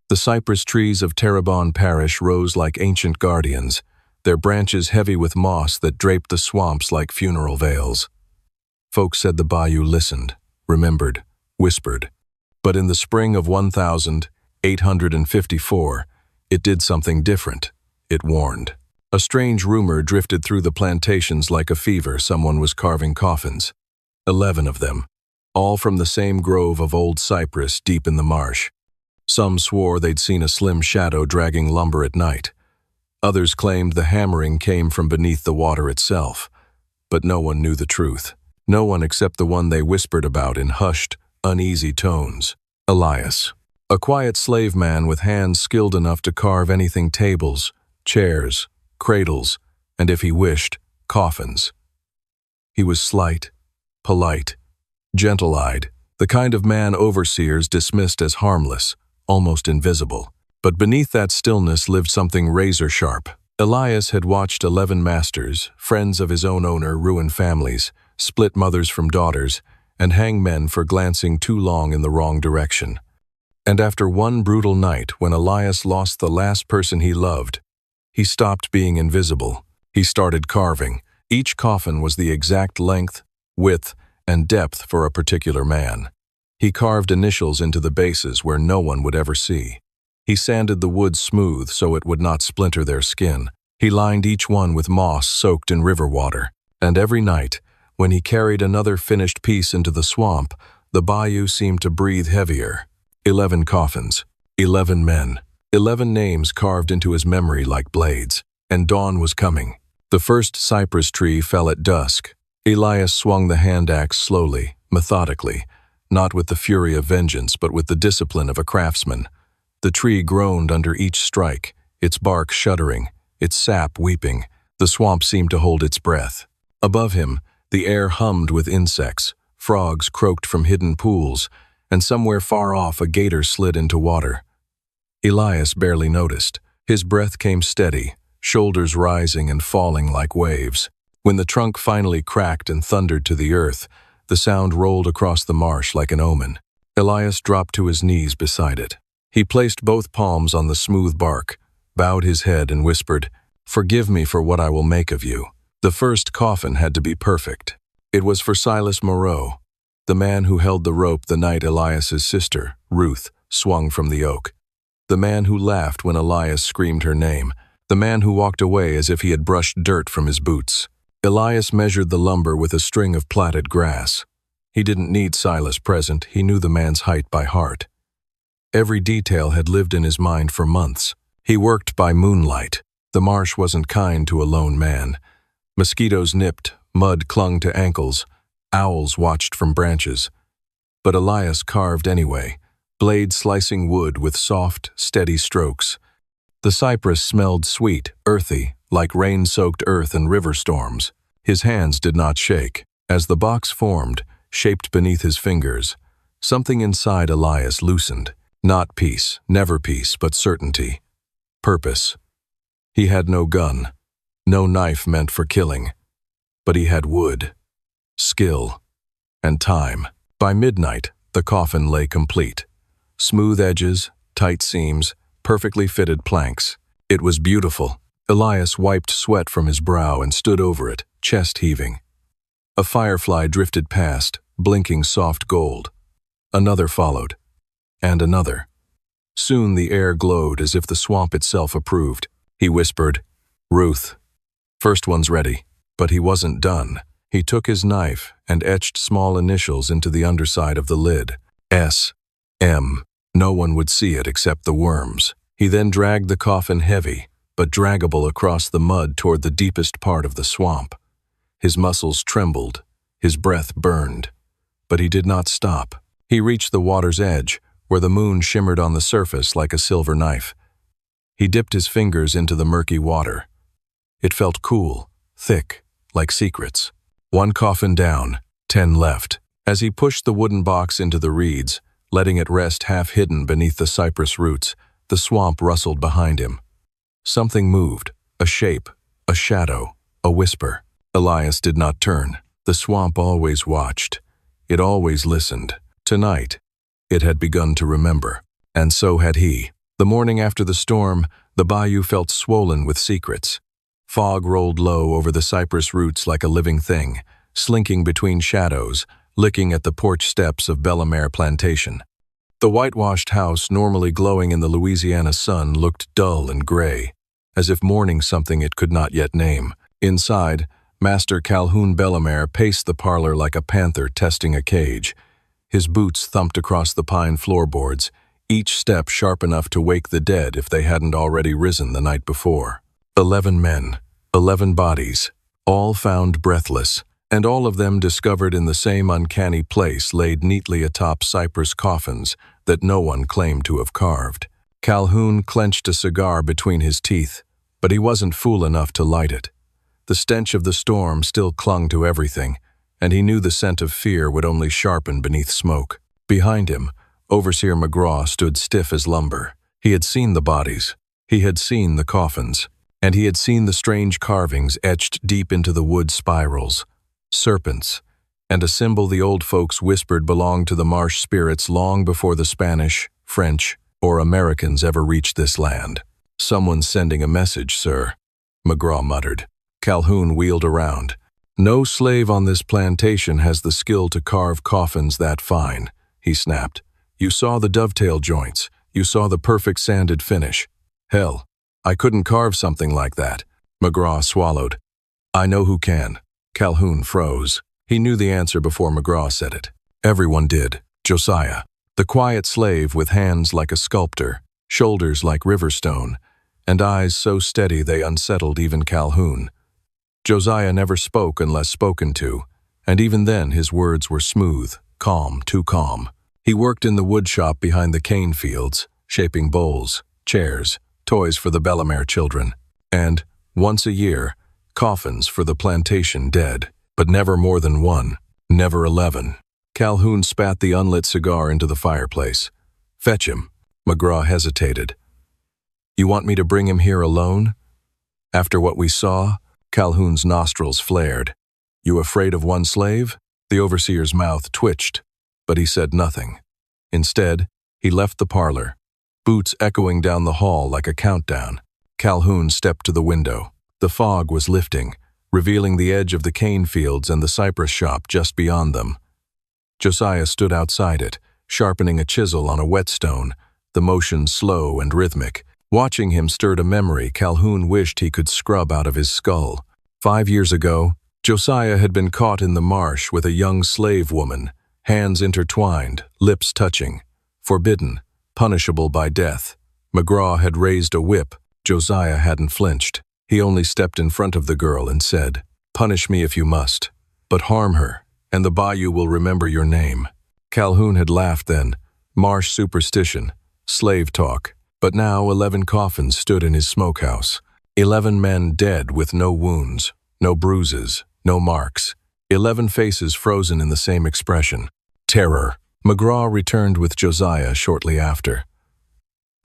The cypress trees of Terrebonne Parish rose like ancient guardians, their branches heavy with moss that draped the swamps like funeral veils. Folks said the bayou listened, remembered, whispered. But in the spring of 1854, it did something different. It warned. A strange rumor drifted through the plantations like a fever. Someone was carving coffins. 11 of them, all from the same grove of old cypress deep in the marsh. Some swore they'd seen a slim shadow dragging lumber at night. Others claimed the hammering came from beneath the water itself. But no one knew the truth. No one except the one they whispered about in hushed, uneasy tones. Elias. A quiet slave man with hands skilled enough to carve anything: tables, chairs, cradles, and if he wished, coffins. He was slight, polite, gentle-eyed, the kind of man overseers dismissed as harmless, almost invisible. But beneath that stillness lived something razor-sharp. Elias had watched 11 masters, friends of his own owner, ruin families, split mothers from daughters, and hang men for glancing too long in the wrong direction. And after one brutal night, when Elias lost the last person he loved, he stopped being invisible. He started carving. Each coffin was the exact length, width, and depth for a particular man. He carved initials into the bases where no one would ever see. He sanded the wood smooth so it would not splinter their skin. He lined each one with moss soaked in river water. And every night, when he carried another finished piece into the swamp, the bayou seemed to breathe heavier. 11 coffins, 11 men, 11 names carved into his memory like blades. And dawn was coming. The first cypress tree fell at dusk. Elias swung the hand axe slowly, methodically, not with the fury of vengeance, but with the discipline of a craftsman. The tree groaned under each strike, its bark shuddering, its sap weeping. The swamp seemed to hold its breath. Above him, the air hummed with insects. Frogs croaked from hidden pools, and somewhere far off a gator slid into water. Elias barely noticed. His breath came steady, shoulders rising and falling like waves. When the trunk finally cracked and thundered to the earth, the sound rolled across the marsh like an omen. Elias dropped to his knees beside it. He placed both palms on the smooth bark, bowed his head and whispered, "Forgive me for what I will make of you." The first coffin had to be perfect. It was for Silas Moreau, the man who held the rope the night Elias's sister, Ruth, swung from the oak. The man who laughed when Elias screamed her name. The man who walked away as if he had brushed dirt from his boots. Elias measured the lumber with a string of plaited grass. He didn't need Silas present. He knew the man's height by heart. Every detail had lived in his mind for months. He worked by moonlight. The marsh wasn't kind to a lone man. Mosquitoes nipped, mud clung to ankles, owls watched from branches. But Elias carved anyway, blade slicing wood with soft, steady strokes. The cypress smelled sweet, earthy, like rain-soaked earth and river storms. His hands did not shake. As the box formed, shaped beneath his fingers, something inside Elias loosened. Not peace, never peace, but certainty. Purpose. He had no gun, no knife meant for killing, but he had wood, skill, and time. By midnight, the coffin lay complete. Smooth edges, tight seams, perfectly fitted planks. It was beautiful. Elias wiped sweat from his brow and stood over it, chest heaving. A firefly drifted past, blinking soft gold. Another followed, and another. Soon the air glowed as if the swamp itself approved. He whispered, "Ruth, first one's ready." But he wasn't done. He took his knife and etched small initials into the underside of the lid. S.M. No one would see it except the worms. He then dragged the coffin heavy, but draggable across the mud toward the deepest part of the swamp. His muscles trembled, his breath burned, but he did not stop. He reached the water's edge, where the moon shimmered on the surface like a silver knife. He dipped his fingers into the murky water. It felt cool, thick, like secrets. 1 coffin down, 10 left. As he pushed the wooden box into the reeds, letting it rest half hidden beneath the cypress roots, the swamp rustled behind him. Something moved, a shape, a shadow, a whisper. Elias did not turn. The swamp always watched. It always listened. Tonight, it had begun to remember, and so had he. The morning after the storm, the bayou felt swollen with secrets. Fog rolled low over the cypress roots like a living thing, slinking between shadows, licking at the porch steps of Bellemare Plantation. The whitewashed house, normally glowing in the Louisiana sun, looked dull and gray, as if mourning something it could not yet name. Inside, Master Calhoun Bellemare paced the parlor like a panther testing a cage. His boots thumped across the pine floorboards, each step sharp enough to wake the dead if they hadn't already risen the night before. 11 men, 11 bodies, all found breathless, and all of them discovered in the same uncanny place laid neatly atop cypress coffins that no one claimed to have carved. Calhoun clenched a cigar between his teeth, but he wasn't fool enough to light it. The stench of the storm still clung to everything, and he knew the scent of fear would only sharpen beneath smoke. Behind him, Overseer McGraw stood stiff as lumber. He had seen the bodies, he had seen the coffins, and he had seen the strange carvings etched deep into the wood spirals. Serpents, and a symbol the old folks whispered belonged to the marsh spirits long before the Spanish, French, or Americans ever reached this land. "Someone's sending a message, sir," McGraw muttered. Calhoun wheeled around. "No slave on this plantation has the skill to carve coffins that fine," he snapped. "You saw the dovetail joints. You saw the perfect sanded finish. Hell, I couldn't carve something like that." McGraw swallowed. "I know who can." Calhoun froze. He knew the answer before McGraw said it. Everyone did. Josiah, the quiet slave with hands like a sculptor, shoulders like riverstone, and eyes so steady they unsettled even Calhoun. Josiah never spoke unless spoken to, and even then his words were smooth, calm, too calm. He worked in the wood shop behind the cane fields, shaping bowls, chairs, toys for the Bellemare children, and, once a year, coffins for the plantation dead, but never more than one, never 11. Calhoun spat the unlit cigar into the fireplace. "Fetch him." McGraw hesitated. "You want me to bring him here alone? After what we saw?" Calhoun's nostrils flared. "You afraid of one slave?" The overseer's mouth twitched, but he said nothing. Instead, he left the parlor, boots echoing down the hall like a countdown. Calhoun stepped to the window. The fog was lifting, revealing the edge of the cane fields and the cypress shop just beyond them. Josiah stood outside it, sharpening a chisel on a whetstone, the motion slow and rhythmic. Watching him stirred a memory Calhoun wished he could scrub out of his skull. 5 years ago, Josiah had been caught in the marsh with a young slave woman, hands intertwined, lips touching, forbidden, punishable by death. McGraw had raised a whip. Josiah hadn't flinched. He only stepped in front of the girl and said, "Punish me if you must, but harm her, and the bayou will remember your name." Calhoun had laughed then. Marsh superstition, slave talk. But now 11 coffins stood in his smokehouse. 11 men dead with no wounds, no bruises, no marks. 11 faces frozen in the same expression. Terror. McGraw returned with Josiah shortly after.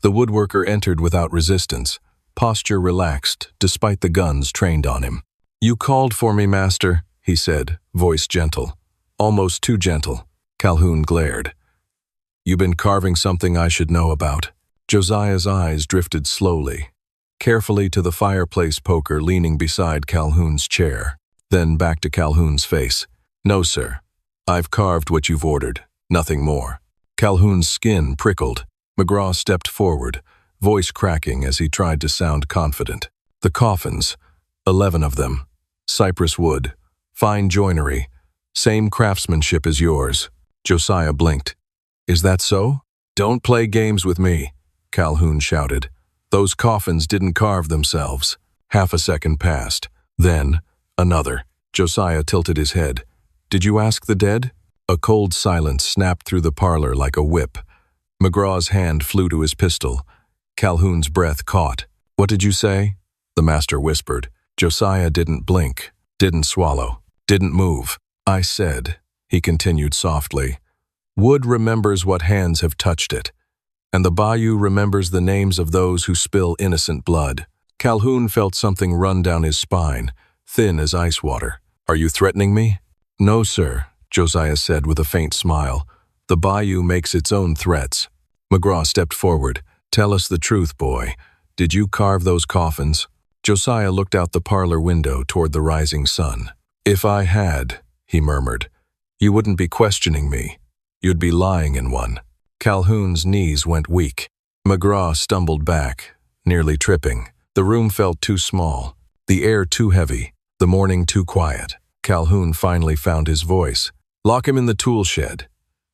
The woodworker entered without resistance, posture relaxed despite the guns trained on him. "You called for me, master," he said, voice gentle. Almost too gentle. Calhoun glared. "You been carving something I should know about?" Josiah's eyes drifted slowly, carefully to the fireplace poker leaning beside Calhoun's chair, then back to Calhoun's face. "No, sir. I've carved what you've ordered, nothing more." Calhoun's skin prickled. McGraw stepped forward, voice cracking as he tried to sound confident. "The coffins, 11 of them, cypress wood, fine joinery, same craftsmanship as yours." Josiah blinked. "Is that so?" "Don't play games with me," Calhoun shouted. "Those coffins didn't carve themselves." Half a second passed. Then, another. Josiah tilted his head. "Did you ask the dead?" A cold silence snapped through the parlor like a whip. McGraw's hand flew to his pistol. Calhoun's breath caught. "What did you say?" the master whispered. Josiah didn't blink, didn't swallow, didn't move. "I said," he continued softly, "wood remembers what hands have touched it, and the bayou remembers the names of those who spill innocent blood." Calhoun felt something run down his spine, thin as ice water. "Are you threatening me?" "No, sir," Josiah said with a faint smile. "The bayou makes its own threats." McGraw stepped forward. Tell us the truth, boy. Did you carve those coffins? Josiah looked out the parlor window toward the rising sun. If I had, he murmured, you wouldn't be questioning me. You'd be lying in one. Calhoun's knees went weak. McGraw stumbled back, nearly tripping. The room felt too small, the air too heavy, the morning too quiet. Calhoun finally found his voice. Lock him in the tool shed.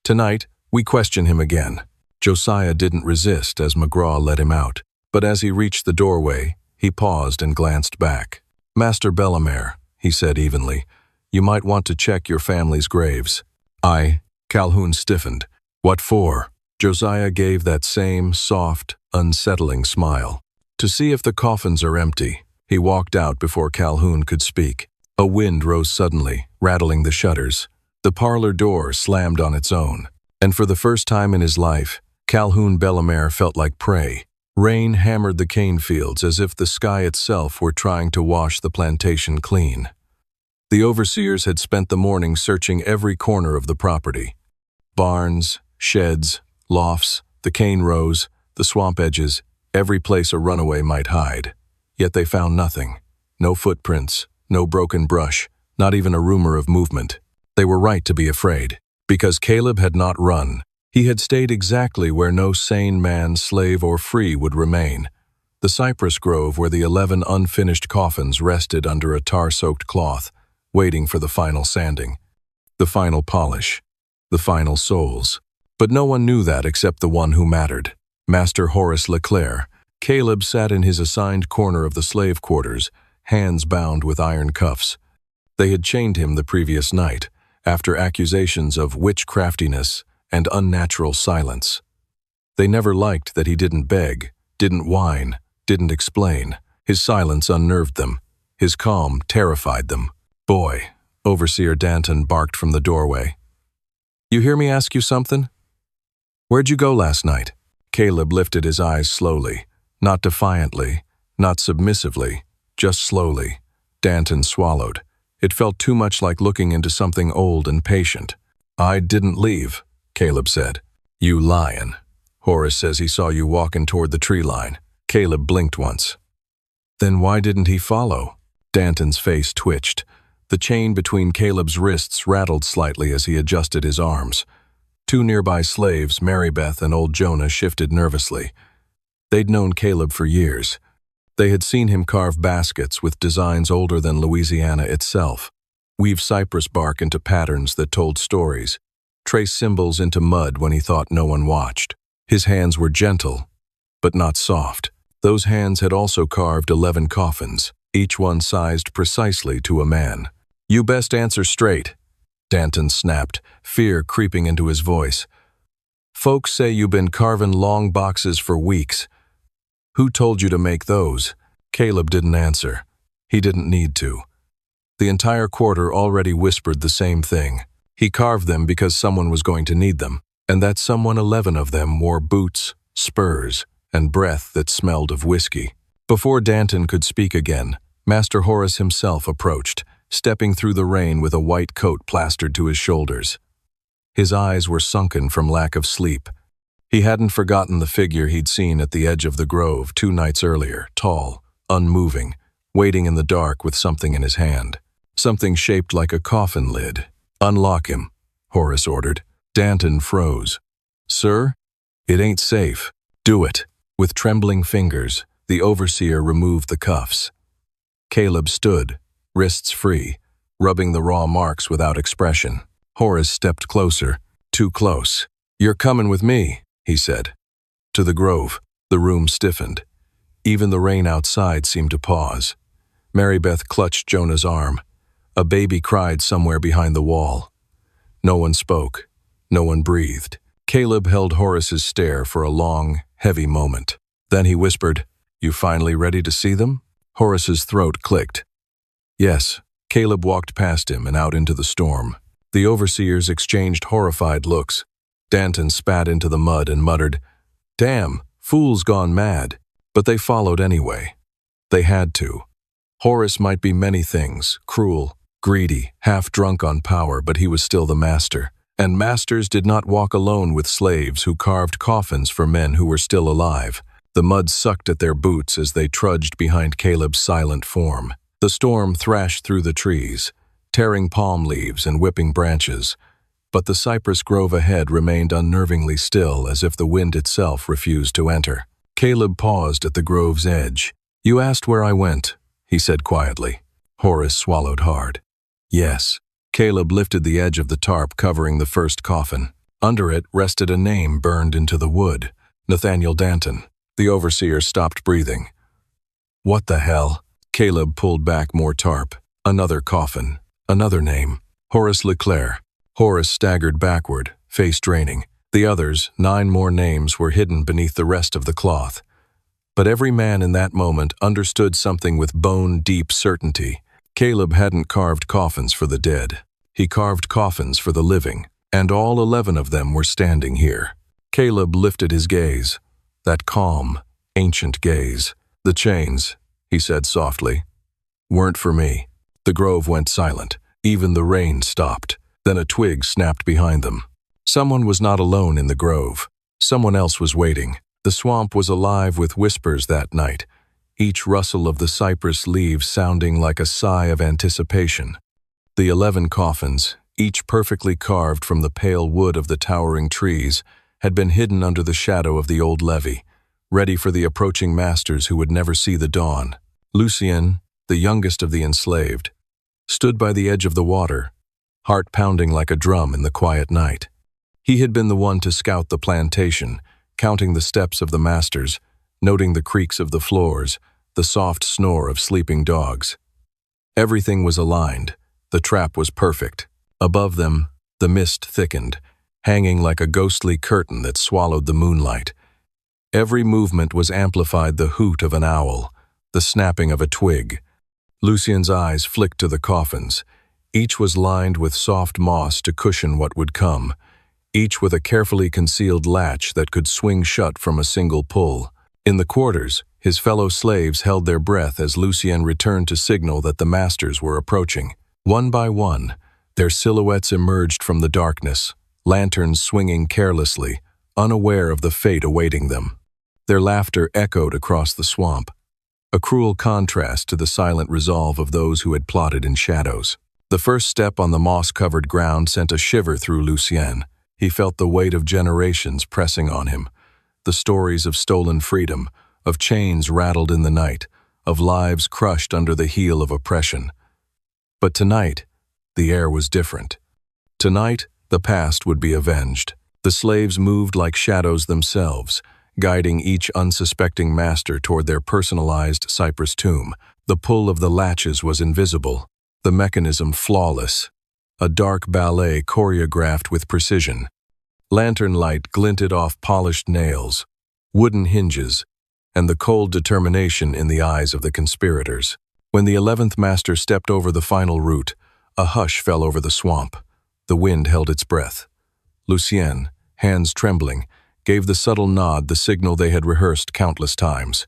Tonight, we question him again. Josiah didn't resist as McGraw let him out, but as he reached the doorway, he paused and glanced back. Master Bellemare, he said evenly, you might want to check your family's graves. Calhoun stiffened. What for? Josiah gave that same soft, unsettling smile. To see if the coffins are empty. He walked out before Calhoun could speak. A wind rose suddenly, rattling the shutters. The parlor door slammed on its own, and for the first time in his life, Calhoun Bellemare felt like prey. Rain hammered the cane fields as if the sky itself were trying to wash the plantation clean. The overseers had spent the morning searching every corner of the property. Barns, sheds, lofts, the cane rows, the swamp edges, every place a runaway might hide. Yet they found nothing. No footprints, no broken brush, not even a rumor of movement. They were right to be afraid, because Caleb had not run. He had stayed exactly where no sane man, slave, or free would remain. The cypress grove where the 11 unfinished coffins rested under a tar-soaked cloth, waiting for the final sanding, the final polish, the final souls. But no one knew that except the one who mattered, Master Horace Leclerc. Caleb sat in his assigned corner of the slave quarters, hands bound with iron cuffs. They had chained him the previous night, after accusations of witchcraftiness and unnatural silence. They never liked that he didn't beg, didn't whine, didn't explain. His silence unnerved them. His calm terrified them. Boy, Overseer Danton barked from the doorway. You hear me ask you something? Where'd you go last night? Caleb lifted his eyes slowly, not defiantly, not submissively, just slowly. Danton swallowed. It felt too much like looking into something old and patient. I didn't leave, Caleb said. You lyin'. Horace says he saw you walking toward the tree line. Caleb blinked once. Then why didn't he follow? Danton's face twitched. The chain between Caleb's wrists rattled slightly as he adjusted his arms. Two nearby slaves, Marybeth and old Jonas, shifted nervously. They'd known Caleb for years. They had seen him carve baskets with designs older than Louisiana itself, weave cypress bark into patterns that told stories, trace symbols into mud when he thought no one watched. His hands were gentle, but not soft. Those hands had also carved 11 coffins, each one sized precisely to a man. You best answer straight, Danton snapped, fear creeping into his voice. Folks say you've been carving long boxes for weeks. Who told you to make those? Caleb didn't answer. He didn't need to. The entire quarter already whispered the same thing. He carved them because someone was going to need them, and that someone 11 of them wore boots, spurs, and breath that smelled of whiskey. Before Danton could speak again, Master Horace himself approached, stepping through the rain with a white coat plastered to his shoulders. His eyes were sunken from lack of sleep. He hadn't forgotten the figure he'd seen at the edge of the grove 2 nights earlier, tall, unmoving, waiting in the dark with something in his hand. Something shaped like a coffin lid. Unlock him, Horace ordered. Danton froze. Sir, it ain't safe. Do it. With trembling fingers, the overseer removed the cuffs. Caleb stood, wrists free, rubbing the raw marks without expression. Horace stepped closer, too close. You're coming with me, he said. To the grove, the room stiffened. Even the rain outside seemed to pause. Marybeth clutched Jonah's arm. A baby cried somewhere behind the wall. No one spoke. No one breathed. Caleb held Horace's stare for a long, heavy moment. Then he whispered, You finally ready to see them? Horace's throat clicked. Yes. Caleb walked past him and out into the storm. The overseers exchanged horrified looks. Danton spat into the mud and muttered, Damn, fool's gone mad. But they followed anyway. They had to. Horace might be many things, cruel, greedy, half-drunk on power, but he was still the master. And masters did not walk alone with slaves who carved coffins for men who were still alive. The mud sucked at their boots as they trudged behind Caleb's silent form. The storm thrashed through the trees, tearing palm leaves and whipping branches, but the cypress grove ahead remained unnervingly still, as if the wind itself refused to enter. Caleb paused at the grove's edge. "You asked where I went," he said quietly. Horace swallowed hard. "Yes." Caleb lifted the edge of the tarp covering the first coffin. Under it rested a name burned into the wood: Nathaniel Danton. The overseer stopped breathing. "What the hell?" Caleb pulled back more tarp. Another coffin. Another name. Horace Leclerc. Horace staggered backward, face draining. The others, 9 more names, were hidden beneath the rest of the cloth. But every man in that moment understood something with bone-deep certainty. Caleb hadn't carved coffins for the dead. He carved coffins for the living, and all 11 of them were standing here. Caleb lifted his gaze, that calm, ancient gaze. "The chains," he said softly, "weren't for me." The grove went silent. Even the rain stopped. Then a twig snapped behind them. Someone was not alone in the grove. Someone else was waiting. The swamp was alive with whispers that night, each rustle of the cypress leaves sounding like a sigh of anticipation. The 11 coffins, each perfectly carved from the pale wood of the towering trees, had been hidden under the shadow of the old levee, ready for the approaching masters who would never see the dawn. Lucien, the youngest of the enslaved, stood by the edge of the water, heart pounding like a drum in the quiet night. He had been the one to scout the plantation, counting the steps of the masters, noting the creaks of the floors, the soft snore of sleeping dogs. Everything was aligned. The trap was perfect. Above them, the mist thickened, hanging like a ghostly curtain that swallowed the moonlight. Every movement was amplified: the hoot of an owl, the snapping of a twig. Lucien's eyes flicked to the coffins. Each was lined with soft moss to cushion what would come, each with a carefully concealed latch that could swing shut from a single pull. In the quarters, his fellow slaves held their breath as Lucien returned to signal that the masters were approaching. One by one, their silhouettes emerged from the darkness, lanterns swinging carelessly, unaware of the fate awaiting them. Their laughter echoed across the swamp, a cruel contrast to the silent resolve of those who had plotted in shadows. The first step on the moss-covered ground sent a shiver through Lucien. He felt the weight of generations pressing on him, the stories of stolen freedom, of chains rattled in the night, of lives crushed under the heel of oppression. But tonight, the air was different. Tonight, the past would be avenged. The slaves moved like shadows themselves, guiding each unsuspecting master toward their personalized cypress tomb. The pull of the latches was invisible, the mechanism flawless, a dark ballet choreographed with precision. Lantern light glinted off polished nails, wooden hinges, and the cold determination in the eyes of the conspirators. When the 11th master stepped over the final route, a hush fell over the swamp. The wind held its breath. Lucien, hands trembling, gave the subtle nod, the signal they had rehearsed countless times.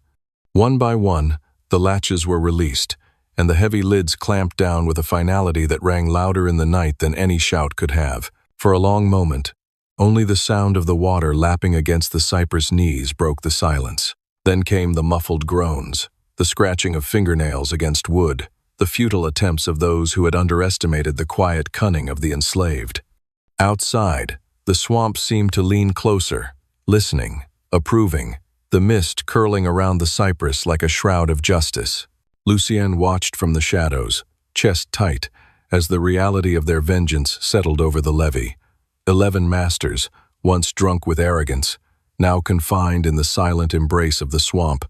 One by one, the latches were released, and the heavy lids clamped down with a finality that rang louder in the night than any shout could have. For a long moment, only the sound of the water lapping against the cypress knees broke the silence. Then came the muffled groans, the scratching of fingernails against wood, the futile attempts of those who had underestimated the quiet cunning of the enslaved. Outside, the swamp seemed to lean closer, listening, approving, the mist curling around the cypress like a shroud of justice. Lucien watched from the shadows, chest tight, as the reality of their vengeance settled over the levee. 11 masters, once drunk with arrogance, now confined in the silent embrace of the swamp.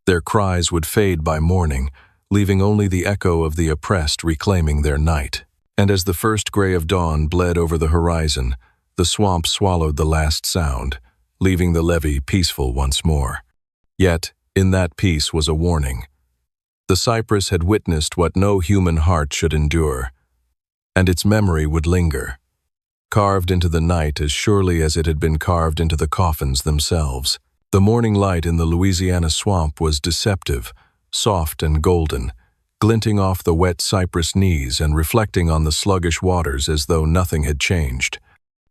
Their cries would fade by morning, leaving only the echo of the oppressed reclaiming their night. And as the first gray of dawn bled over the horizon, the swamp swallowed the last sound, leaving the levee peaceful once more. Yet, in that peace was a warning. The cypress had witnessed what no human heart should endure, and its memory would linger, carved into the night as surely as it had been carved into the coffins themselves. The morning light in the Louisiana swamp was deceptive, soft and golden, glinting off the wet cypress knees and reflecting on the sluggish waters as though nothing had changed.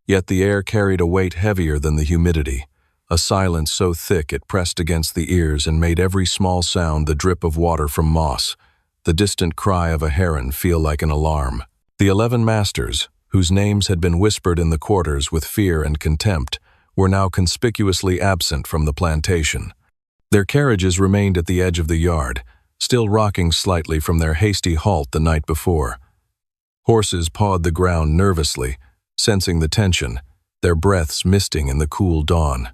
Yet the air carried a weight heavier than the humidity, a silence so thick it pressed against the ears and made every small sound the drip of water from moss, the distant cry of a heron feel like an alarm. The 11 masters, whose names had been whispered in the quarters with fear and contempt, were now conspicuously absent from the plantation. Their carriages remained at the edge of the yard, still rocking slightly from their hasty halt the night before. Horses pawed the ground nervously, sensing the tension, their breaths misting in the cool dawn.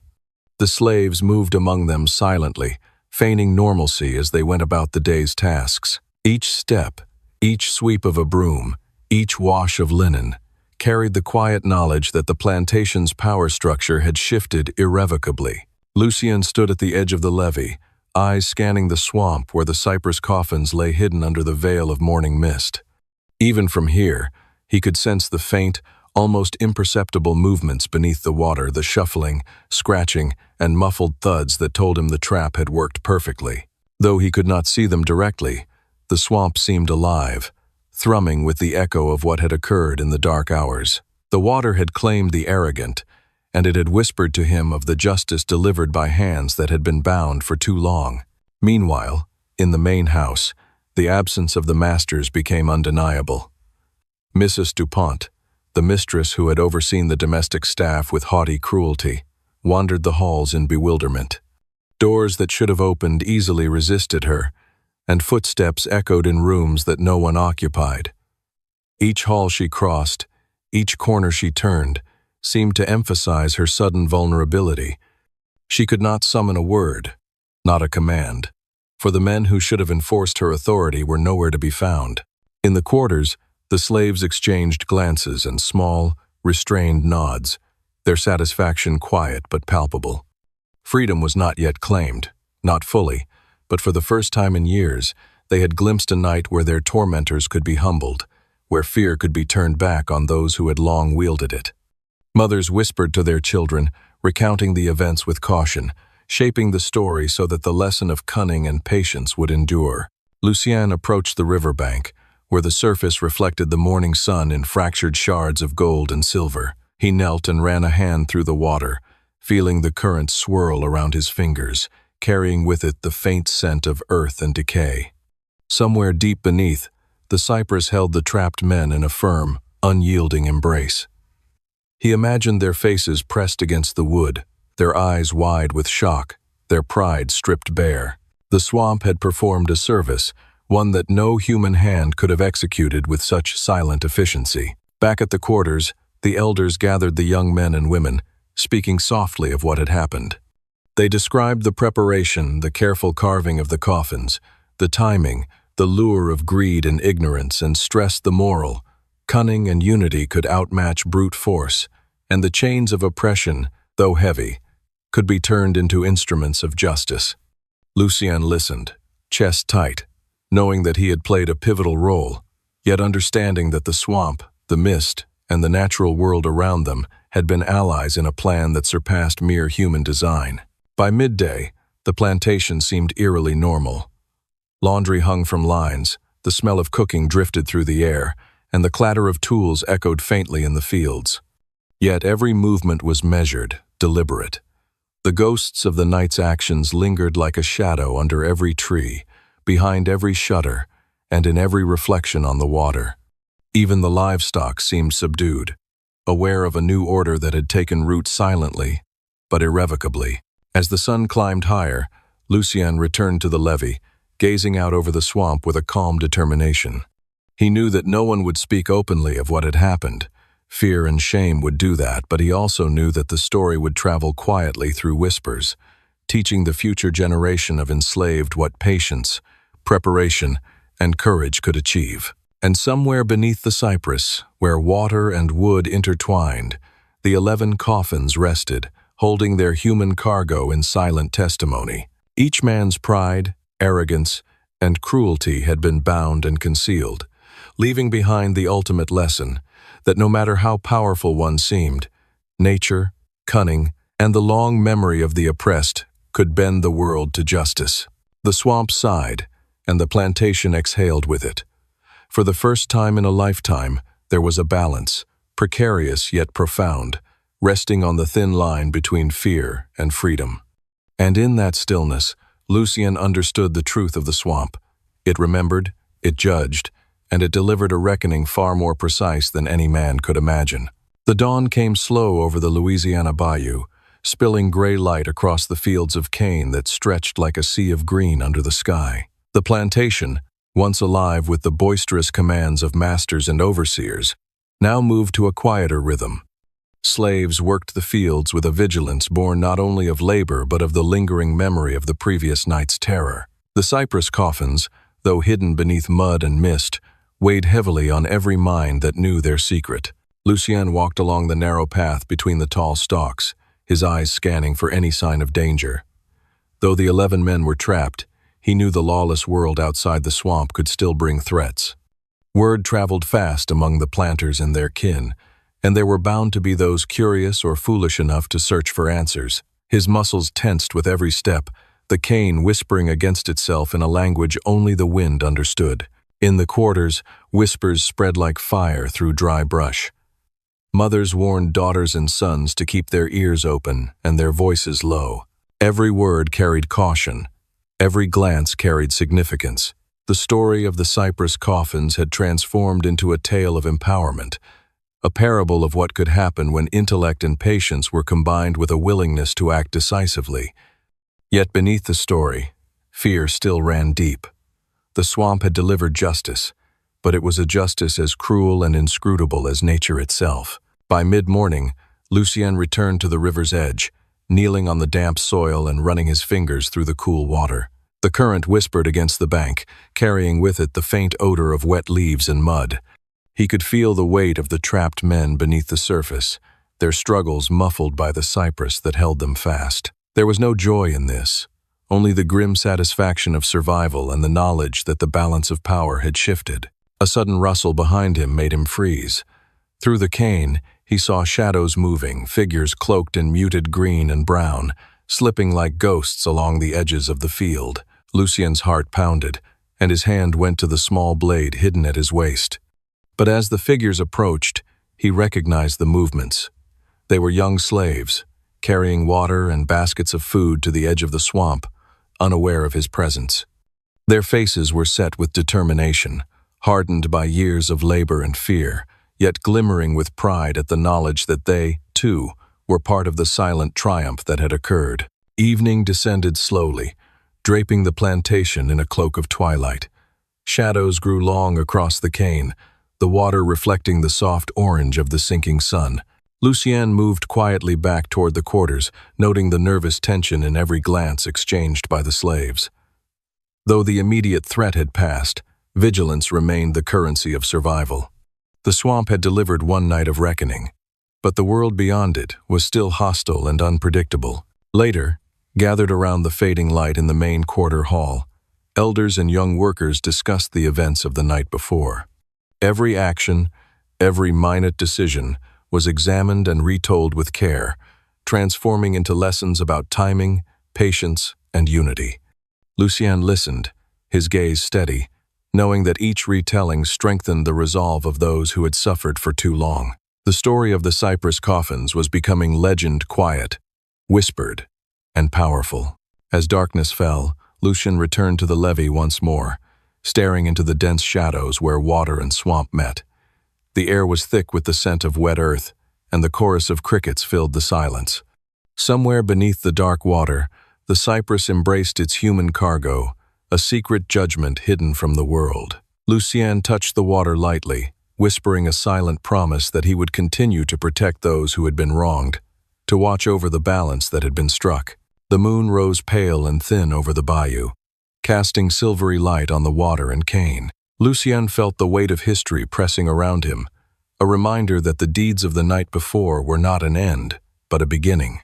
The slaves moved among them silently, feigning normalcy as they went about the day's tasks. Each step, each sweep of a broom, each wash of linen, carried the quiet knowledge that the plantation's power structure had shifted irrevocably. Lucien stood at the edge of the levee, eyes scanning the swamp where the cypress coffins lay hidden under the veil of morning mist. Even from here, he could sense the faint, almost imperceptible movements beneath the water, the shuffling, scratching, and muffled thuds that told him the trap had worked perfectly. Though he could not see them directly, the swamp seemed alive, thrumming with the echo of what had occurred in the dark hours. The water had claimed the arrogant, and it had whispered to him of the justice delivered by hands that had been bound for too long. Meanwhile, in the main house, the absence of the masters became undeniable. Mrs. Dupont, the mistress who had overseen the domestic staff with haughty cruelty, wandered the halls in bewilderment. Doors that should have opened easily resisted her, and footsteps echoed in rooms that no one occupied. Each hall she crossed, each corner she turned, seemed to emphasize her sudden vulnerability. She could not summon a word, not a command, for the men who should have enforced her authority were nowhere to be found. In the quarters, the slaves exchanged glances and small, restrained nods, their satisfaction quiet but palpable. Freedom was not yet claimed, not fully, but for the first time in years, they had glimpsed a night where their tormentors could be humbled, where fear could be turned back on those who had long wielded it. Mothers whispered to their children, recounting the events with caution, shaping the story so that the lesson of cunning and patience would endure. Lucien approached the riverbank, where the surface reflected the morning sun in fractured shards of gold and silver. He knelt and ran a hand through the water, feeling the current swirl around his fingers, carrying with it the faint scent of earth and decay. Somewhere deep beneath, the cypress held the trapped men in a firm, unyielding embrace. He imagined their faces pressed against the wood, their eyes wide with shock, their pride stripped bare. The swamp had performed a service, one that no human hand could have executed with such silent efficiency. Back at the quarters, the elders gathered the young men and women, speaking softly of what had happened. They described the preparation, the careful carving of the coffins, the timing, the lure of greed and ignorance, and stressed the moral. Cunning and unity could outmatch brute force, and the chains of oppression, though heavy, could be turned into instruments of justice. Lucien listened, chest tight, knowing that he had played a pivotal role, yet understanding that the swamp, the mist, and the natural world around them had been allies in a plan that surpassed mere human design. By midday, the plantation seemed eerily normal. Laundry hung from lines, the smell of cooking drifted through the air, and the clatter of tools echoed faintly in the fields. Yet every movement was measured, deliberate. The ghosts of the night's actions lingered like a shadow under every tree, behind every shutter, and in every reflection on the water. Even the livestock seemed subdued, aware of a new order that had taken root silently, but irrevocably. As the sun climbed higher, Lucien returned to the levee, gazing out over the swamp with a calm determination. He knew that no one would speak openly of what had happened. Fear and shame would do that, but he also knew that the story would travel quietly through whispers, teaching the future generation of enslaved what patience, preparation, and courage could achieve. And somewhere beneath the cypress, where water and wood intertwined, the 11 coffins rested, holding their human cargo in silent testimony. Each man's pride, arrogance, and cruelty had been bound and concealed, leaving behind the ultimate lesson that no matter how powerful one seemed, nature, cunning, and the long memory of the oppressed could bend the world to justice. The swamp sighed, and the plantation exhaled with it. For the first time in a lifetime, there was a balance, precarious yet profound, resting on the thin line between fear and freedom. And in that stillness, Lucien understood the truth of the swamp. It remembered, it judged, and it delivered a reckoning far more precise than any man could imagine. The dawn came slow over the Louisiana Bayou, spilling gray light across the fields of cane that stretched like a sea of green under the sky. The plantation, once alive with the boisterous commands of masters and overseers, now moved to a quieter rhythm. Slaves worked the fields with a vigilance born not only of labor but of the lingering memory of the previous night's terror. The Cypress coffins, though hidden beneath mud and mist, weighed heavily on every mind that knew their secret. Lucien walked along the narrow path between the tall stalks, his eyes scanning for any sign of danger. Though the 11 men were trapped, he knew the lawless world outside the swamp could still bring threats. Word traveled fast among the planters and their kin, and there were bound to be those curious or foolish enough to search for answers. His muscles tensed with every step, the cane whispering against itself in a language only the wind understood. In the quarters, whispers spread like fire through dry brush. Mothers warned daughters and sons to keep their ears open and their voices low. Every word carried caution. Every glance carried significance. The story of the Cypress coffins had transformed into a tale of empowerment, a parable of what could happen when intellect and patience were combined with a willingness to act decisively. Yet beneath the story, fear still ran deep. The swamp had delivered justice, but it was a justice as cruel and inscrutable as nature itself. By mid-morning, Lucien returned to the river's edge, kneeling on the damp soil and running his fingers through the cool water. The current whispered against the bank, carrying with it the faint odor of wet leaves and mud. He could feel the weight of the trapped men beneath the surface, their struggles muffled by the cypress that held them fast. There was no joy in this, only the grim satisfaction of survival and the knowledge that the balance of power had shifted. A sudden rustle behind him made him freeze. Through the cane, he saw shadows moving, figures cloaked in muted green and brown, slipping like ghosts along the edges of the field. Lucien's heart pounded, and his hand went to the small blade hidden at his waist. But as the figures approached, he recognized the movements. They were young slaves, carrying water and baskets of food to the edge of the swamp, unaware of his presence. Their faces were set with determination, hardened by years of labor and fear, yet glimmering with pride at the knowledge that they, too, were part of the silent triumph that had occurred. Evening descended slowly, draping the plantation in a cloak of twilight. Shadows grew long across the cane, the water reflecting the soft orange of the sinking sun. Lucien moved quietly back toward the quarters, noting the nervous tension in every glance exchanged by the slaves. Though the immediate threat had passed, vigilance remained the currency of survival. The swamp had delivered one night of reckoning, but the world beyond it was still hostile and unpredictable. Later, gathered around the fading light in the main quarter hall, elders and young workers discussed the events of the night before. Every action, every minute decision was examined and retold with care, transforming into lessons about timing, patience, and unity. Lucien listened, his gaze steady, knowing that each retelling strengthened the resolve of those who had suffered for too long. The story of the Cypress coffins was becoming legend quiet, whispered, and powerful. As darkness fell, Lucien returned to the levee once more, staring into the dense shadows where water and swamp met. The air was thick with the scent of wet earth, and the chorus of crickets filled the silence. Somewhere beneath the dark water, the cypress embraced its human cargo, a secret judgment hidden from the world. Lucien touched the water lightly, whispering a silent promise that he would continue to protect those who had been wronged, to watch over the balance that had been struck. The moon rose pale and thin over the bayou, casting silvery light on the water and cane. Lucien felt the weight of history pressing around him, a reminder that the deeds of the night before were not an end, but a beginning.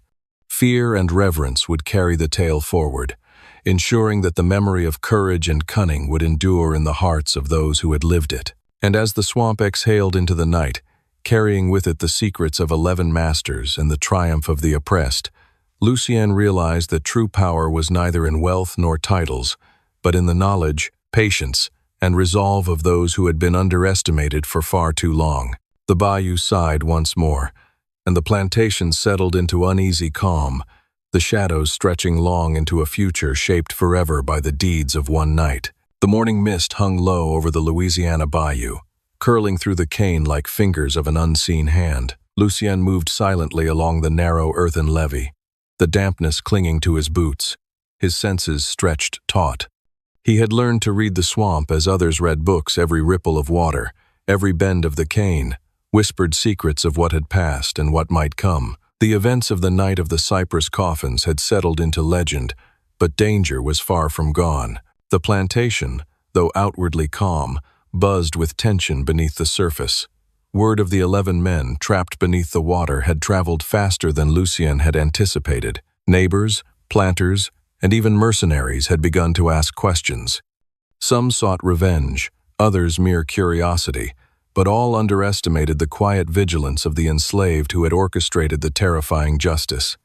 Fear and reverence would carry the tale forward, ensuring that the memory of courage and cunning would endure in the hearts of those who had lived it. And as the swamp exhaled into the night, carrying with it the secrets of 11 masters and the triumph of the oppressed, Lucien realized that true power was neither in wealth nor titles, but in the knowledge, patience, and resolve of those who had been underestimated for far too long. The bayou sighed once more, and the plantation settled into uneasy calm, the shadows stretching long into a future shaped forever by the deeds of one night. The morning mist hung low over the Louisiana Bayou, curling through the cane like fingers of an unseen hand. Lucien moved silently along the narrow earthen levee, the dampness clinging to his boots, his senses stretched taut. He had learned to read the swamp as others read books. Every ripple of water, every bend of the cane, whispered secrets of what had passed and what might come. The events of the night of the Cypress coffins had settled into legend, but danger was far from gone. The plantation, though outwardly calm, buzzed with tension beneath the surface. Word of the 11 men trapped beneath the water had traveled faster than Lucien had anticipated. Neighbors, planters, and even mercenaries had begun to ask questions. Some sought revenge, others mere curiosity, but all underestimated the quiet vigilance of the enslaved who had orchestrated the terrifying justice.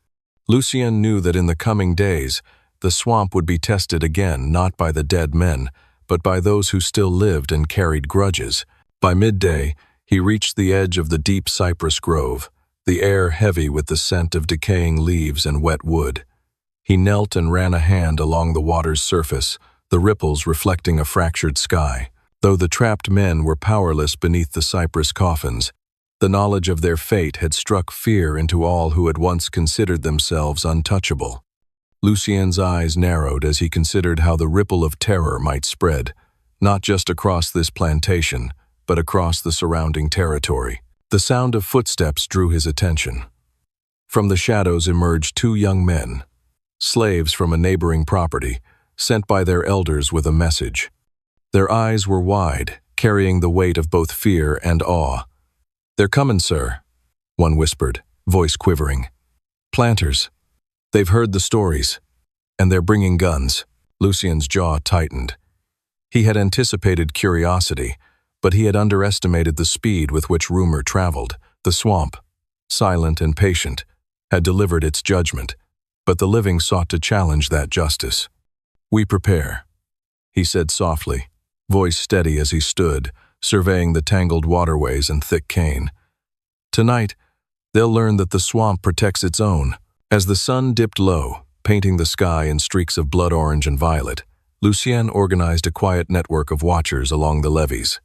Lucien knew that in the coming days, the swamp would be tested again not by the dead men, but by those who still lived and carried grudges. By midday, he reached the edge of the deep cypress grove, the air heavy with the scent of decaying leaves and wet wood. He knelt and ran a hand along the water's surface, the ripples reflecting a fractured sky. Though the trapped men were powerless beneath the cypress coffins, the knowledge of their fate had struck fear into all who had once considered themselves untouchable. Lucien's eyes narrowed as he considered how the ripple of terror might spread, not just across this plantation, but across the surrounding territory. The sound of footsteps drew his attention. From the shadows emerged 2 young men, slaves from a neighboring property, sent by their elders with a message. Their eyes were wide, carrying the weight of both fear and awe. "They're coming, sir," one whispered, voice quivering. "Planters. They've heard the stories, and they're bringing guns." Lucien's jaw tightened. He had anticipated curiosity, but he had underestimated the speed with which rumor traveled. The swamp, silent and patient, had delivered its judgment, but the living sought to challenge that justice. "We prepare," he said softly, voice steady as he stood, surveying the tangled waterways and thick cane. "Tonight, they'll learn that the swamp protects its own." As the sun dipped low, painting the sky in streaks of blood orange and violet, Lucien organized a quiet network of watchers along the levees.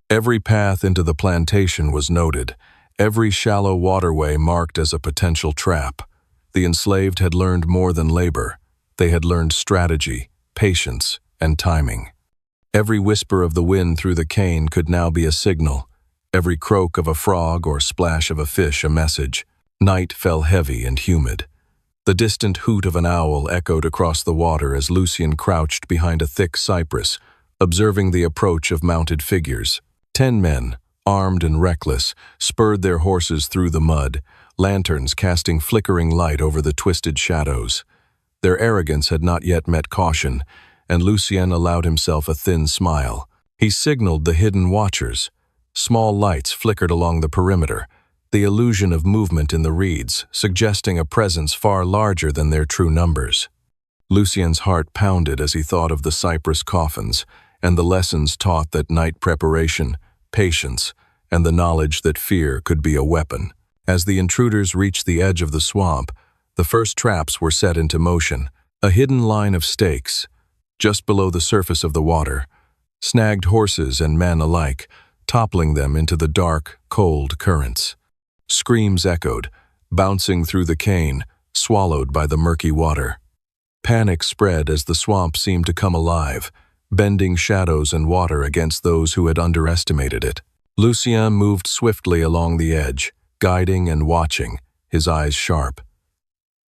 Every path into the plantation was noted, every shallow waterway marked as a potential trap. The enslaved had learned more than labor. They had learned strategy, patience, and timing. Every whisper of the wind through the cane could now be a signal, every croak of a frog or splash of a fish a message. Night fell heavy and humid. The distant hoot of an owl echoed across the water as Lucien crouched behind a thick cypress, observing the approach of mounted figures. 10 men, armed and reckless, spurred their horses through the mud, lanterns casting flickering light over the twisted shadows. Their arrogance had not yet met caution, and Lucien allowed himself a thin smile. He signaled the hidden watchers. Small lights flickered along the perimeter, the illusion of movement in the reeds, suggesting a presence far larger than their true numbers. Lucien's heart pounded as he thought of the Cypress coffins and the lessons taught that night preparation, patience, and the knowledge that fear could be a weapon. As the intruders reached the edge of the swamp, the first traps were set into motion. A hidden line of stakes, just below the surface of the water, snagged horses and men alike, toppling them into the dark, cold currents. Screams echoed, bouncing through the cane, swallowed by the murky water. Panic spread as the swamp seemed to come alive, bending shadows and water against those who had underestimated it. Lucien moved swiftly along the edge, guiding and watching, his eyes sharp.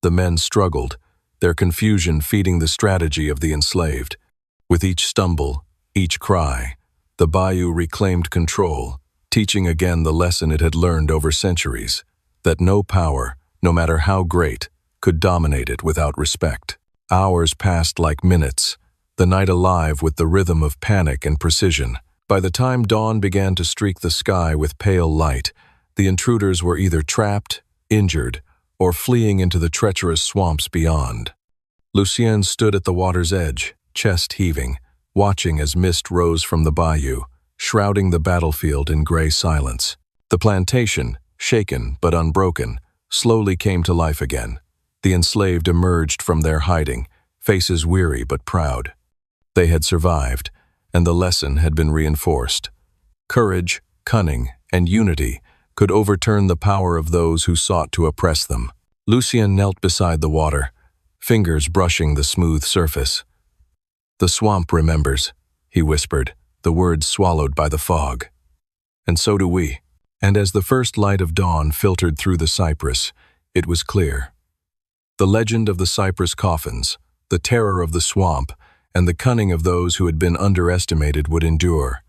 The men struggled, their confusion feeding the strategy of the enslaved. With each stumble, each cry, the Bayou reclaimed control, teaching again the lesson it had learned over centuries, that no power, no matter how great, could dominate it without respect. Hours passed like minutes, the night alive with the rhythm of panic and precision. By the time dawn began to streak the sky with pale light, the intruders were either trapped, injured, or fleeing into the treacherous swamps beyond. Lucien stood at the water's edge, chest heaving, watching as mist rose from the bayou, shrouding the battlefield in gray silence. The plantation, shaken but unbroken, slowly came to life again. The enslaved emerged from their hiding, faces weary but proud. They had survived, and the lesson had been reinforced. Courage, cunning, and unity could overturn the power of those who sought to oppress them. Lucien knelt beside the water, fingers brushing the smooth surface. "The swamp remembers," he whispered, the words swallowed by the fog. "And so do we." And as the first light of dawn filtered through the cypress, it was clear. The legend of the Cypress coffins, the terror of the swamp, and the cunning of those who had been underestimated would endure,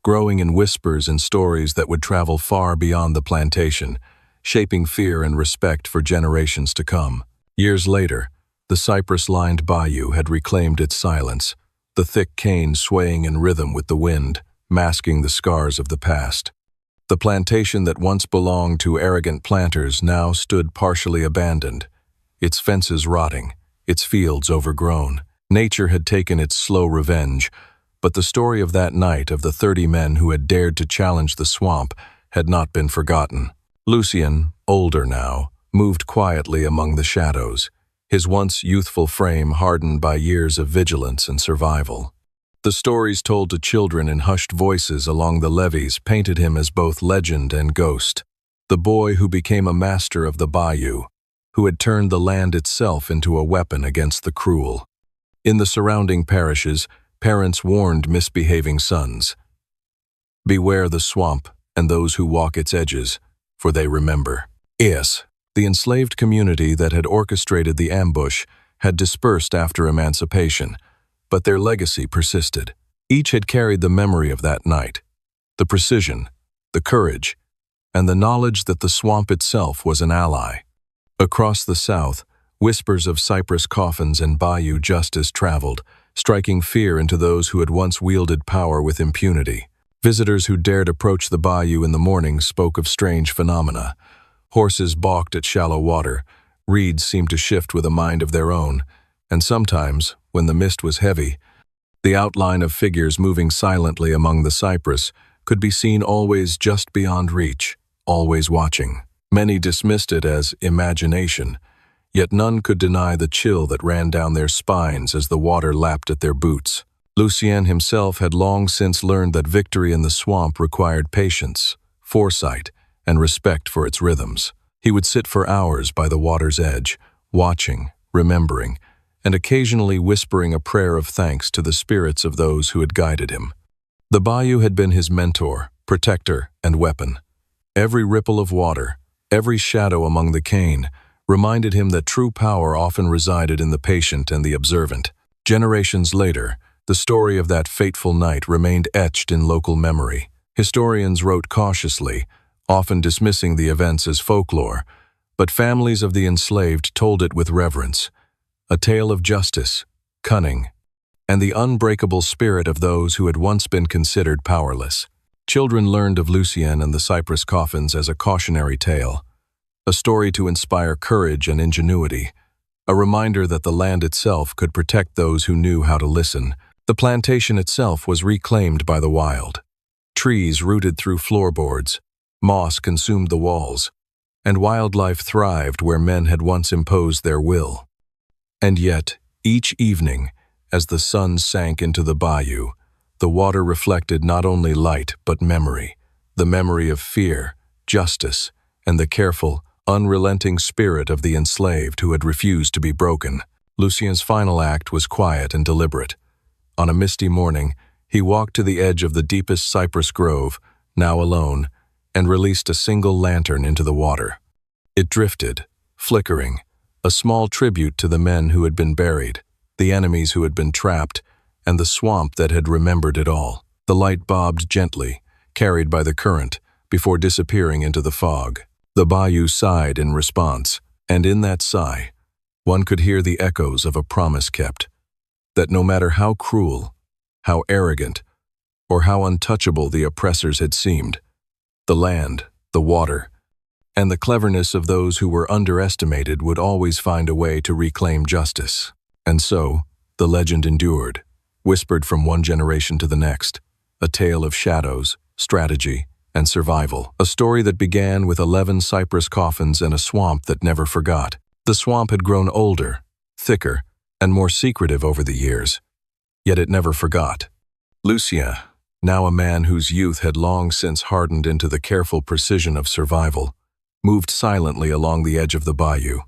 growing in whispers and stories that would travel far beyond the plantation, shaping fear and respect for generations to come. Years later, the cypress-lined bayou had reclaimed its silence, the thick cane swaying in rhythm with the wind, masking the scars of the past. The plantation that once belonged to arrogant planters now stood partially abandoned, its fences rotting, its fields overgrown. Nature had taken its slow revenge, but the story of that night of the 30 men who had dared to challenge the swamp had not been forgotten. Lucien, older now, moved quietly among the shadows, his once youthful frame hardened by years of vigilance and survival. The stories told to children in hushed voices along the levees painted him as both legend and ghost, the boy who became a master of the bayou, who had turned the land itself into a weapon against the cruel. In the surrounding parishes, parents warned misbehaving sons, "Beware the swamp and those who walk its edges, for they remember." Yes, the enslaved community that had orchestrated the ambush had dispersed after emancipation, but their legacy persisted. Each had carried the memory of that night, the precision, the courage, and the knowledge that the swamp itself was an ally. Across the South, whispers of Cypress coffins and Bayou justice traveled, striking fear into those who had once wielded power with impunity. Visitors who dared approach the bayou in the morning spoke of strange phenomena. Horses balked at shallow water, reeds seemed to shift with a mind of their own, and sometimes, when the mist was heavy, the outline of figures moving silently among the cypress could be seen always just beyond reach, always watching. Many dismissed it as imagination, yet none could deny the chill that ran down their spines as the water lapped at their boots. Lucien himself had long since learned that victory in the swamp required patience, foresight, and respect for its rhythms. He would sit for hours by the water's edge, watching, remembering, and occasionally whispering a prayer of thanks to the spirits of those who had guided him. The bayou had been his mentor, protector, and weapon. Every ripple of water, every shadow among the cane, reminded him that true power often resided in the patient and the observant. Generations later, the story of that fateful night remained etched in local memory. Historians wrote cautiously, often dismissing the events as folklore, but families of the enslaved told it with reverence. A tale of justice, cunning, and the unbreakable spirit of those who had once been considered powerless. Children learned of Lucien and the Cypress coffins as a cautionary tale, a story to inspire courage and ingenuity, a reminder that the land itself could protect those who knew how to listen. The plantation itself was reclaimed by the wild. Trees rooted through floorboards, moss consumed the walls, and wildlife thrived where men had once imposed their will. And yet, each evening, as the sun sank into the bayou, the water reflected not only light but memory, the memory of fear, justice, and the careful, unrelenting spirit of the enslaved who had refused to be broken. Lucien's final act was quiet and deliberate. On a misty morning, he walked to the edge of the deepest cypress grove, now alone, and released a single lantern into the water. It drifted, flickering, a small tribute to the men who had been buried, the enemies who had been trapped, and the swamp that had remembered it all. The light bobbed gently, carried by the current, before disappearing into the fog. The bayou sighed in response, and in that sigh, one could hear the echoes of a promise kept, that no matter how cruel, how arrogant, or how untouchable the oppressors had seemed, the land, the water, and the cleverness of those who were underestimated would always find a way to reclaim justice. And so, the legend endured, whispered from one generation to the next, a tale of shadows, strategy, and survival. A story that began with 11 cypress coffins and a swamp that never forgot. The swamp had grown older, thicker, and more secretive over the years, yet it never forgot. Lucien, now a man whose youth had long since hardened into the careful precision of survival, moved silently along the edge of the bayou,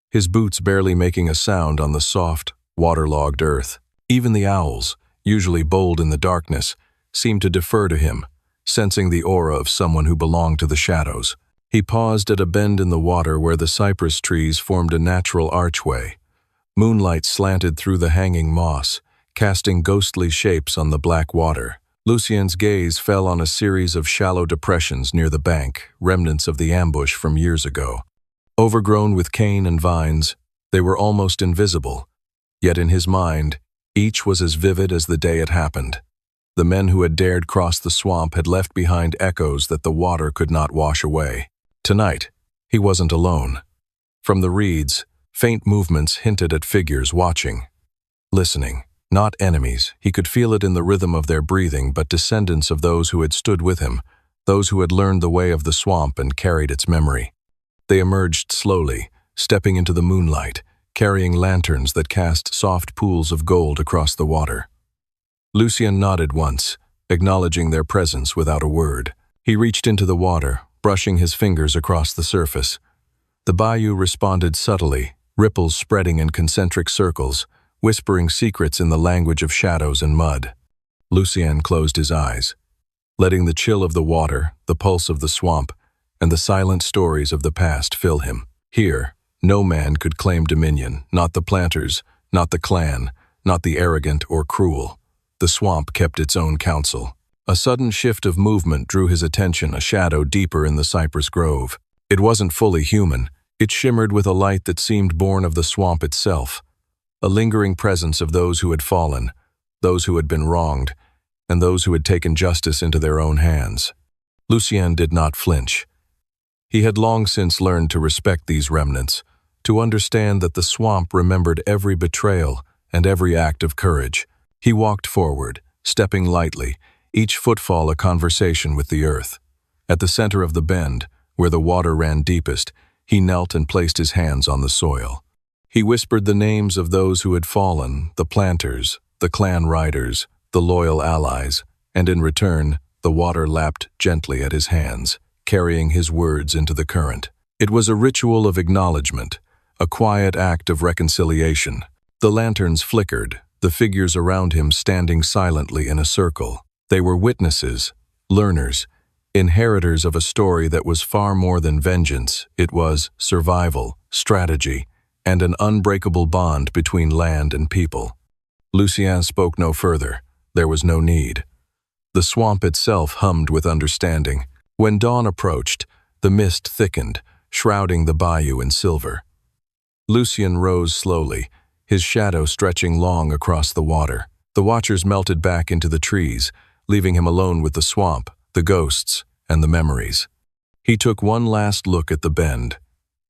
his boots barely making a sound on the soft, waterlogged earth. Even the owls, usually bold in the darkness, seemed to defer to him, sensing the aura of someone who belonged to the shadows. He paused at a bend in the water where the cypress trees formed a natural archway. Moonlight slanted through the hanging moss, casting ghostly shapes on the black water. Lucien's gaze fell on a series of shallow depressions near the bank, remnants of the ambush from years ago. Overgrown with cane and vines, they were almost invisible, yet in his mind, each was as vivid as the day it happened. The men who had dared cross the swamp had left behind echoes that the water could not wash away. Tonight, he wasn't alone. From the reeds, faint movements hinted at figures watching, listening. Not enemies, he could feel it in the rhythm of their breathing, but descendants of those who had stood with him, those who had learned the way of the swamp and carried its memory. They emerged slowly, stepping into the moonlight, carrying lanterns that cast soft pools of gold across the water. Lucien nodded once, acknowledging their presence without a word. He reached into the water, brushing his fingers across the surface. The bayou responded subtly, ripples spreading in concentric circles, whispering secrets in the language of shadows and mud. Lucien closed his eyes, letting the chill of the water, the pulse of the swamp, and the silent stories of the past fill him. Here, no man could claim dominion, not the planters, not the clan, not the arrogant or cruel. The swamp kept its own counsel. A sudden shift of movement drew his attention, a shadow deeper in the cypress grove. It wasn't fully human. It shimmered with a light that seemed born of the swamp itself, a lingering presence of those who had fallen, those who had been wronged, and those who had taken justice into their own hands. Lucien did not flinch. He had long since learned to respect these remnants, to understand that the swamp remembered every betrayal and every act of courage. He walked forward, stepping lightly, each footfall a conversation with the earth. At the center of the bend, where the water ran deepest, he knelt and placed his hands on the soil. He whispered the names of those who had fallen, the planters, the clan riders, the loyal allies, and in return, the water lapped gently at his hands, carrying his words into the current. It was a ritual of acknowledgement, a quiet act of reconciliation. The lanterns flickered, the figures around him standing silently in a circle. They were witnesses, learners, inheritors of a story that was far more than vengeance. It was survival, strategy, and an unbreakable bond between land and people. Lucien spoke no further. There was no need. The swamp itself hummed with understanding. When dawn approached, the mist thickened, shrouding the bayou in silver. Lucien rose slowly, his shadow stretching long across the water. The watchers melted back into the trees, leaving him alone with the swamp, the ghosts, and the memories. He took one last look at the bend,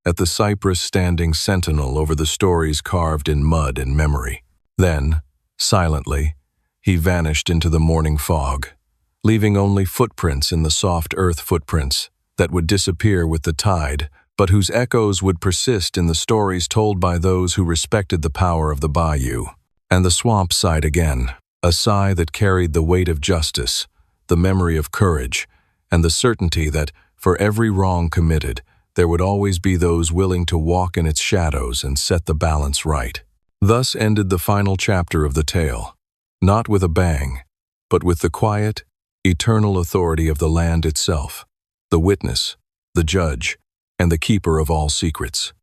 at the cypress standing sentinel over the stories carved in mud and memory. Then, silently, he vanished into the morning fog, leaving only footprints in the soft earth, footprints that would disappear with the tide, but whose echoes would persist in the stories told by those who respected the power of the bayou. And the swamp sighed again, a sigh that carried the weight of justice, the memory of courage, and the certainty that, for every wrong committed, there would always be those willing to walk in its shadows and set the balance right. Thus ended the final chapter of the tale, not with a bang, but with the quiet, eternal authority of the land itself, the witness, the judge, and the keeper of all secrets.